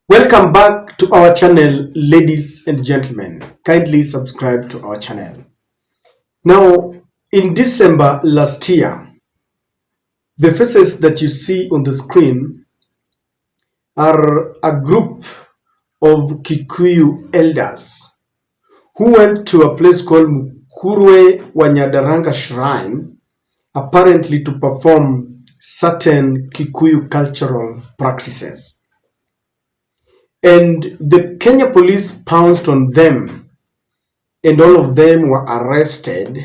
Welcome back to our channel, ladies and gentlemen. Kindly subscribe to our channel. Now, in December last year, the faces that you see on the screen are a group of Kikuyu elders who went to a place called Mukurwe Wanyadaranga Shrine, apparently to perform certain Kikuyu cultural practices. And the Kenya police pounced on them, and all of them were arrested,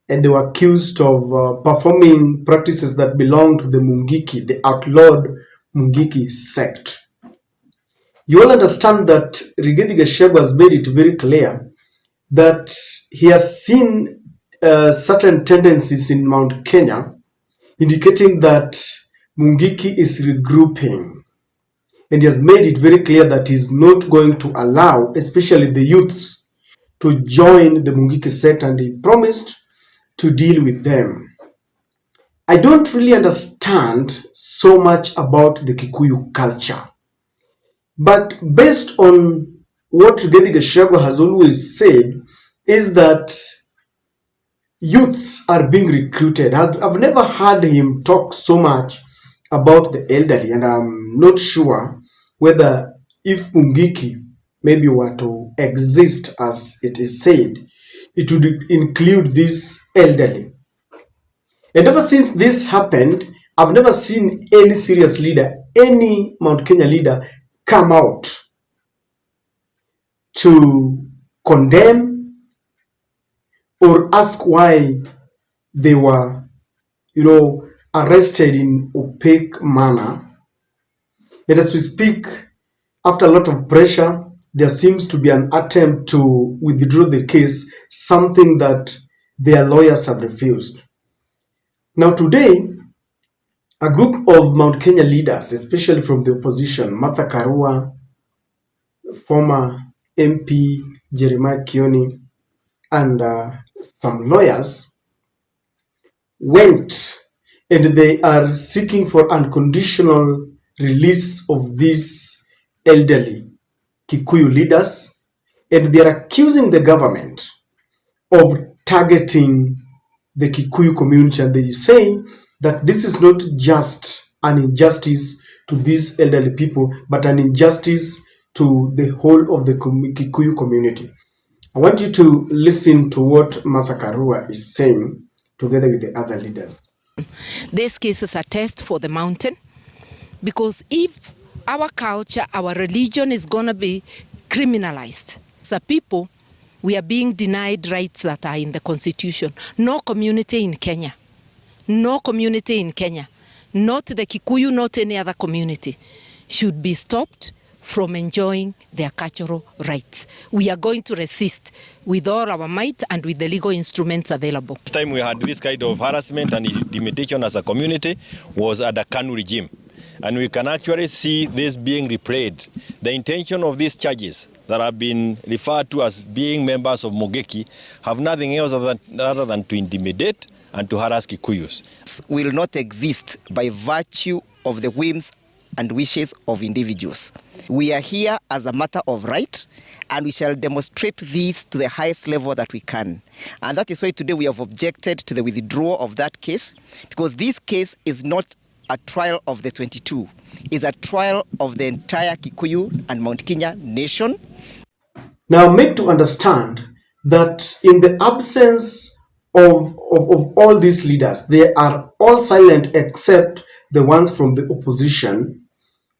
and they were accused of performing practices that belong to the Mungiki, the outlawed Mungiki sect. You all understand that Rigathi Gachagua has made it very clear that he has seen certain tendencies in Mount Kenya indicating that Mungiki is regrouping, and he has made it very clear that he's not going to allow, especially the youths, to join the Mungiki sect, and he promised to deal with them. I don't really understand so much about the Kikuyu culture, but based on what Rigathi Gachagua has always said is that youths are being recruited. I've never heard him talk so much about the elderly, and I'm not sure whether if Mungiki maybe were to exist as it is said, it would include this elderly. And ever since this happened, I've never seen any serious leader, any Mount Kenya leader, come out to condemn or ask why they were, arrested in opaque manner. And as we speak, after a lot of pressure, there seems to be an attempt to withdraw the case, something that their lawyers have refused. Now today, a group of Mount Kenya leaders, especially from the opposition, Martha Karua, former MP Jeremiah Kioni, and some lawyers, went and they are seeking for unconditional release of these elderly Kikuyu leaders, and they are accusing the government of targeting the Kikuyu community, and they say that this is not just an injustice to these elderly people, but an injustice to the whole of the Kikuyu community. I want you to listen to what Martha Karua is saying together with the other leaders. This case is a test for the mountain, because if our culture, our religion is going to be criminalized, as a people, we are being denied rights that are in the Constitution. No community in Kenya, not the Kikuyu, not any other community, should be stopped from enjoying their cultural rights. We are going to resist with all our might and with the legal instruments available. Last time we had this kind of harassment and intimidation as a community was at the KANU regime. And we can actually see this being replayed. The intention of these charges that have been referred to as being members of Mungiki have nothing else other than to intimidate and to harass Kikuyus. Will not exist by virtue of the whims and wishes of individuals. We are here as a matter of right, and we shall demonstrate this to the highest level that we can. And that is why today we have objected to the withdrawal of that case, because this case is not a trial of the 22. It's a trial of the entire Kikuyu and Mount Kenya nation. Now, make to understand that in the absence of all these leaders, they are all silent except the ones from the opposition.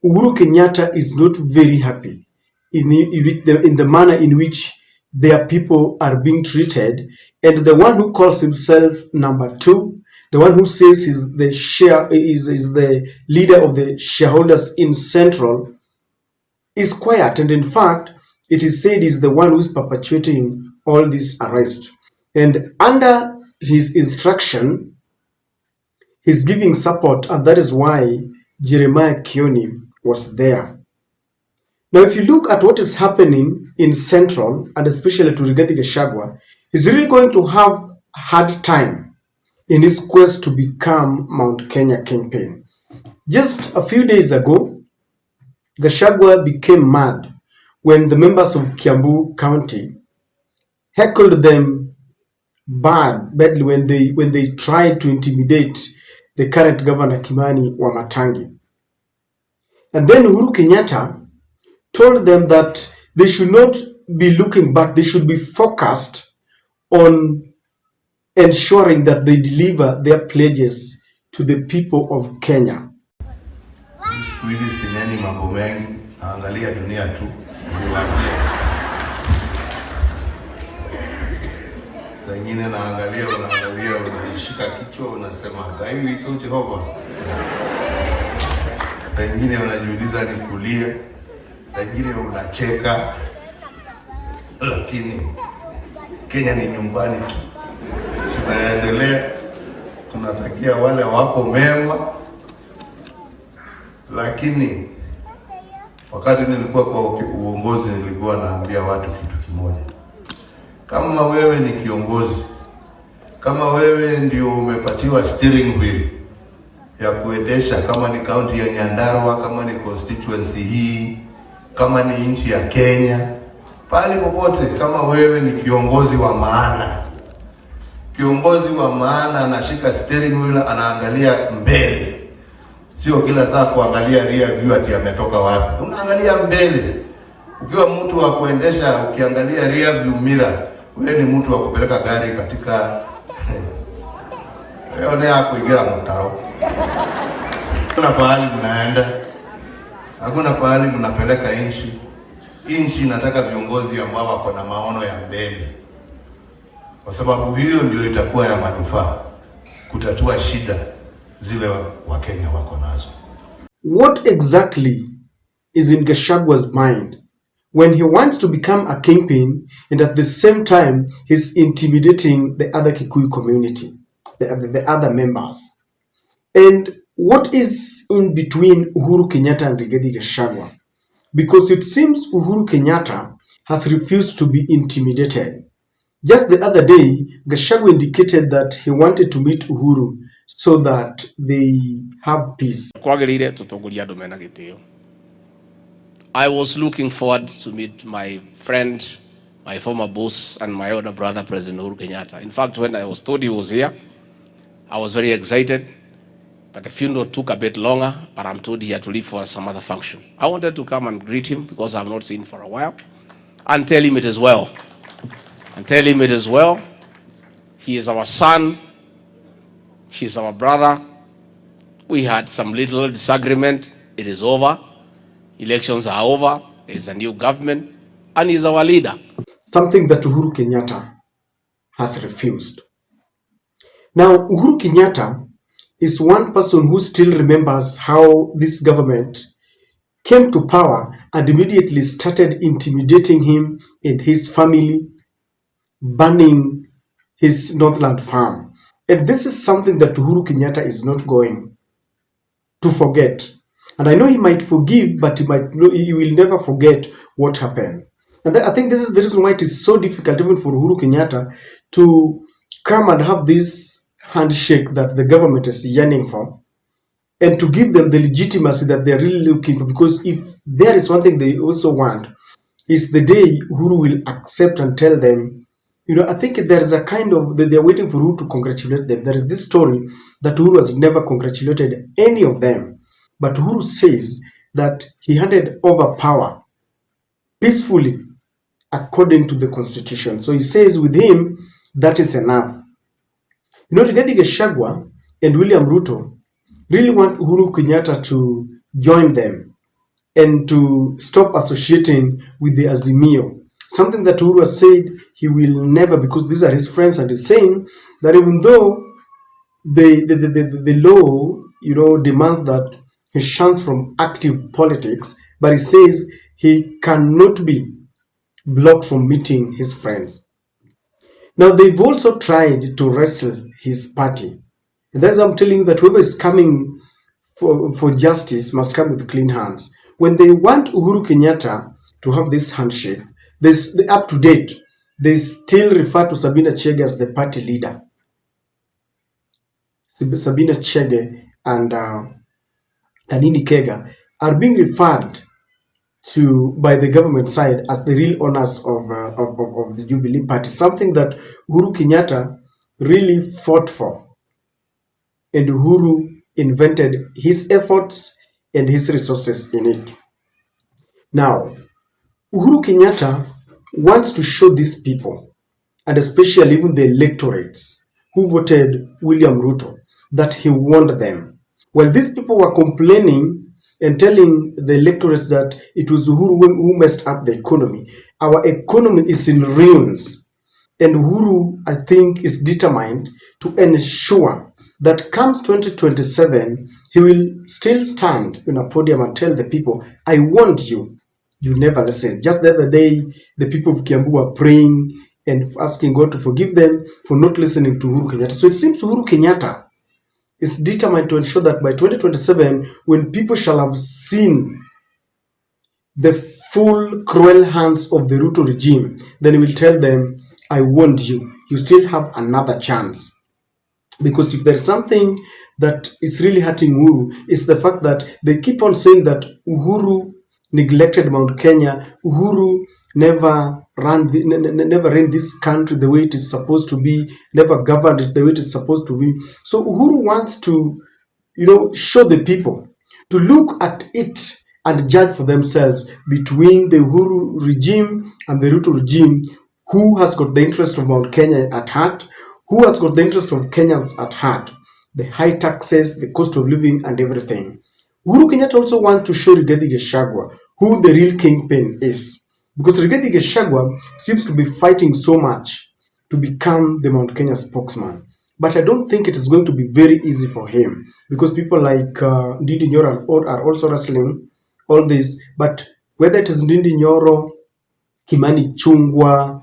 Uhuru Kenyatta is not very happy in the manner in which their people are being treated, and the one who calls himself number two, the one who says is the leader of the shareholders in Central, is quiet, and in fact, it is said is the one who is perpetuating all this arrest. And under his instruction, he's giving support, and that is why Jeremiah Kioni was there. Now, if you look at what is happening in Central, and especially to Rigathi Gachagua, he's really going to have a hard time in his quest to become Mount Kenya kingpin. Just a few days ago, Gachagua became mad when the members of Kiambu County heckled them badly when they tried to intimidate the current governor Kimani Wamatangi. And then Uhuru Kenyatta told them that they should not be looking back, they should be focused on ensuring that they deliver their pledges to the people of Kenya. Siku hizi sineni mambo mengi, naangalia dunia tu. Wengine unaangalia, unashika kichwa, unasema gaiwi ito Jehova. Wengine unajiuliza ni kulia, wengine unacheka. Lakini Kenya ni nyumbani tu. Tunaendelea, tunatakia wale wako mema. Lakini wakati nilikuwa kwa uongozi nilikuwa naambia watu kitu kimoja. Kama wewe ni kiongozi, kama wewe ndio umepatiwa steering wheel ya kuendesha, kama ni county ya Nyandarua, kama ni constituency hii, kama ni nchi ya Kenya, pale popote, kama wewe ni kiongozi wa maana, kiongozi wa maana anashika steering wheel, anaangalia mbele. Sio kila saa kuangalia rear view ati ametoka wapi. Unaangalia mbele. Ukiwa mtu wa kuendesha ukiangalia rear view mirror, wewe ni mtu wa kupeleka gari katika wewe ni hapo kuingia mtaro. Kuna pahali mnaenda. Hakuna pahali mnapeleka nchi. Nchi inataka viongozi ambao wako na maono ya mbele. Kwa sababu hiyo ndio itakuwa ya manufaa kutatua shida zile wa Kenya wako nazo. What exactly is in Gachagua's mind when he wants to become a kingpin and at the same time he's intimidating the other Kikuyu community, the other members? And what is in between Uhuru Kenyatta and Rigathi Gachagua? Because it seems Uhuru Kenyatta has refused to be intimidated. Just the other day, Gachagua indicated that he wanted to meet Uhuru so that they have peace. I was looking forward to meet my friend, my former boss, and my older brother, President Uhuru Kenyatta. In fact, when I was told he was here, I was very excited, but the funeral took a bit longer, but I'm told he had to leave for some other function. I wanted to come and greet him because I've not seen him for a while, and tell him it is well. He is our son. He's our brother. We had some little disagreement. It is over. Elections are over. There's a new government. And he's our leader. Something that Uhuru Kenyatta has refused. Now, Uhuru Kenyatta is one person who still remembers how this government came to power and immediately started intimidating him and his family, burning his Northland farm. And this is something that Uhuru Kenyatta is not going to forget. And I know he might forgive, but he will never forget what happened. And I think this is the reason why it is so difficult even for Uhuru Kenyatta to come and have this handshake that the government is yearning for, and to give them the legitimacy that they're really looking for. Because if there is one thing they also want, is the day Uhuru will accept and tell them, I think there is a kind of, they're waiting for Uhuru to congratulate them. There is this story that Uhuru has never congratulated any of them. But Uhuru says that he handed over power peacefully according to the constitution. So he says with him, that is enough. Rigathi Gachagua and William Ruto really want Uhuru Kenyatta to join them and to stop associating with the Azimio. Something that Uhuru has said he will never, because these are his friends, and he's saying that even though the law, demands that he shuns from active politics, but he says he cannot be blocked from meeting his friends. Now, they've also tried to wrestle his party. And that's why I'm telling you that whoever is coming for justice must come with clean hands. When they want Uhuru Kenyatta to have this handshake, up to date, they still refer to Sabina Chege as the party leader. Sabina Chege and Kanini Kega are being referred by the government side as the real owners of the Jubilee Party, something that Uhuru Kenyatta really fought for, and Uhuru invented his efforts and his resources in it. Now, Uhuru Kenyatta wants to show these people, and especially even the electorates who voted William Ruto, that he warned them. Well, these people were complaining and telling the electorates that it was Uhuru who messed up the economy. Our economy is in ruins. And Uhuru, I think, is determined to ensure that comes 2027, he will still stand in a podium and tell the people, I warned you. You never listen. Just the other day, the people of Kiambu were praying and asking God to forgive them for not listening to Uhuru Kenyatta. So it seems Uhuru Kenyatta is determined to ensure that by 2027, when people shall have seen the full cruel hands of the Ruto regime, then he will tell them, I warned you, you still have another chance. Because if there's something that is really hurting Uhuru, is the fact that they keep on saying that Uhuru neglected Mount Kenya, Uhuru never ran this country the way it is supposed to be, never governed it the way it is supposed to be. So Uhuru wants to, show the people to look at it and judge for themselves between the Uhuru regime and the Ruto regime, who has got the interest of Mount Kenya at heart, who has got the interest of Kenyans at heart, the high taxes, the cost of living, and everything. Uhuru Kenyatta also wants to show Rigathi Gachagua who the real kingpin is, because Rigathi Gachagua seems to be fighting so much to become the Mount Kenya spokesman. But I don't think it is going to be very easy for him, because people like Ndindi Nyoro are also wrestling all this. But whether it is Ndindi Nyoro, Kimani Chungwa,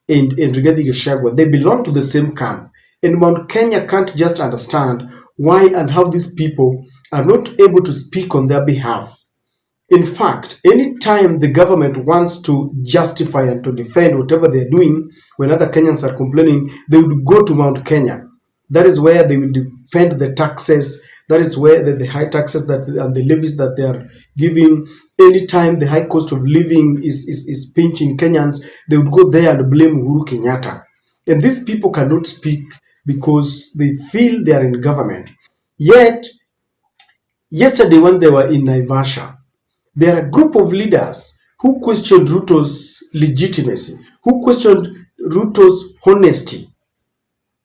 and Rigathi Gachagua, they belong to the same camp. And Mount Kenya can't just understand why and how these people are not able to speak on their behalf. In fact, anytime the government wants to justify and to defend whatever they're doing, when other Kenyans are complaining, they would go to Mount Kenya. That is where they will defend the taxes. That is where the high taxes that and the levies that they are giving. Anytime the high cost of living is pinching Kenyans, they would go there and blame Uhuru Kenyatta. And these people cannot speak because they feel they are in government. Yet, yesterday when they were in Naivasha, there are a group of leaders who questioned Ruto's legitimacy, who questioned Ruto's honesty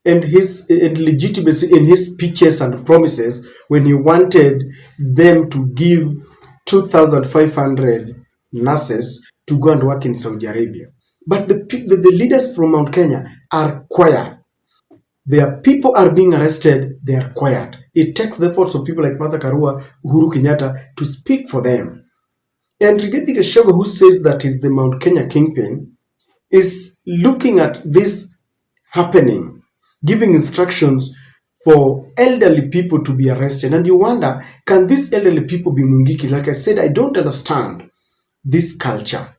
and his legitimacy in his speeches and promises when he wanted them to give 2,500 nurses to go and work in Saudi Arabia. But the leaders from Mount Kenya are quiet. Their people are being arrested, they are quiet. It takes the efforts of people like Martha Karua, Uhuru Kenyatta to speak for them. And Rigathi Gachagua, who says that he's the Mount Kenya kingpin, is looking at this happening, giving instructions for elderly people to be arrested. And you wonder, can these elderly people be Mungiki? Like I said, I don't understand this culture,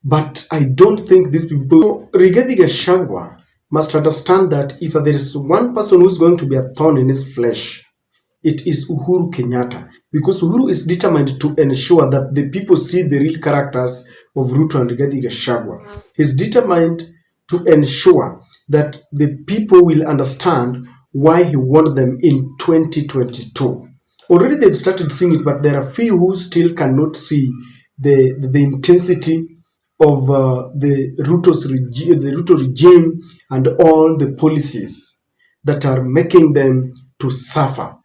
but I don't think these people. So Rigathi Gachagua must understand that if there is one person who's going to be a thorn in his flesh, it is Uhuru Kenyatta, because Uhuru is determined to ensure that the people see the real characters of Ruto and Rigathi Gachagua. He's determined to ensure that the people will understand why he won them in 2022. Already they've started seeing it, but there are few who still cannot see the intensity of the Ruto regime and all the policies that are making them to suffer.